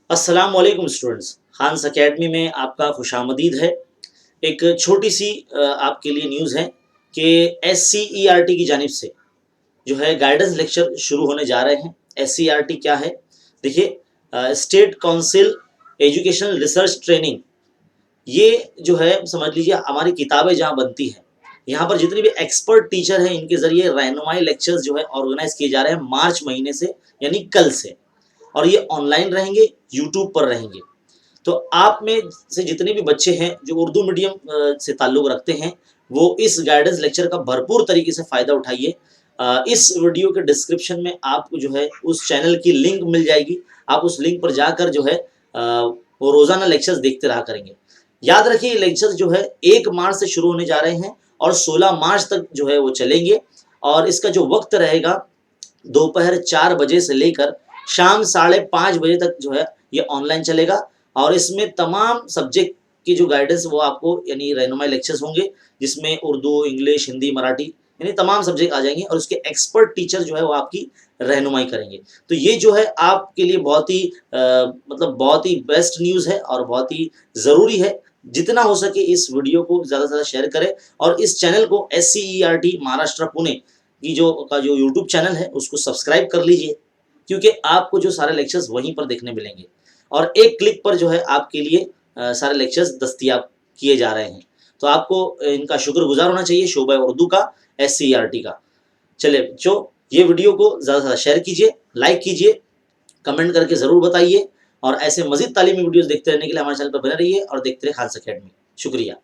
अस्सलाम वालेकुम students, Khans academy में आपका खुशामदीद है। एक छोटी सी आपके लिए न्यूज़ है कि SCERT की जानिब से जो है गाइडेंस लेक्चर शुरू होने जा रहे हैं। SCERT क्या है? देखिए, state council educational research training, ये जो है समझ लीजिए हमारी किताबें जहाँ बनती हैं, यहाँ पर जितने भी एक्सपर्ट टीचर हैं इनके ज़रिए रहनुमाई लेक्चर्स जो है ऑर्गेनाइज़ किए जा रहे हैं मार्च महीने से, यानी कल से। और ये ऑनलाइन रहेंगे, यूट्यूब पर रहेंगे। तो आप में से जितने भी बच्चे हैं जो उर्दू मीडियम से ताल्लुक़ रखते हैं, वो इस गाइडेंस लेक्चर का भरपूर तरीके से फ़ायदा उठाइए। इस वीडियो के डिस्क्रिप्शन में आपको जो है उस चैनल की लिंक मिल जाएगी। आप उस लिंक पर जाकर जो है वो रोज़ाना लेक्चर्स देखते रहा करेंगे। याद रखिए, ये लेक्चर्स जो है 1 मार्च से शुरू होने जा रहे हैं और 16 मार्च तक जो है वो चलेंगे। और इसका जो वक़्त रहेगा, दोपहर 4 बजे से लेकर शाम 5:30 बजे तक जो है ये ऑनलाइन चलेगा। और इसमें तमाम सब्जेक्ट की जो गाइडेंस वो आपको यानी रहनुमाई लेक्चर्स होंगे, जिसमें उर्दू, इंग्लिश, हिंदी, मराठी यानी तमाम सब्जेक्ट आ जाएँगे और उसके एक्सपर्ट टीचर जो है वो आपकी रहनुमाई करेंगे। तो ये जो है आपके लिए बहुत ही मतलब बहुत ही बेस्ट न्यूज़ है और बहुत ही ज़रूरी है। जितना हो सके इस वीडियो को ज़्यादा से ज़्यादा शेयर करें और इस चैनल को SCERT महाराष्ट्र पुणे की जो यूट्यूब चैनल है उसको सब्सक्राइब कर लीजिए, क्योंकि आपको जो सारे लेक्चर्स वहीं पर देखने मिलेंगे और एक क्लिक पर जो है आपके लिए सारे लेक्चर्स दस्तयाब किए जा रहे हैं। तो आपको इनका शुक्रगुज़ार होना चाहिए, शोबा उर्दू का, SCERT का। चलिए ये वीडियो को ज़्यादा से ज़्यादा शेयर कीजिए, लाइक कीजिए, कमेंट करके ज़रूर बताइए और ऐसे मज़ीद तालीमी वीडियोज़ देखते रहने के लिए हमारे चैनल पर बने रहिए और देखते रहिए खान्स अकेडमी। शुक्रिया।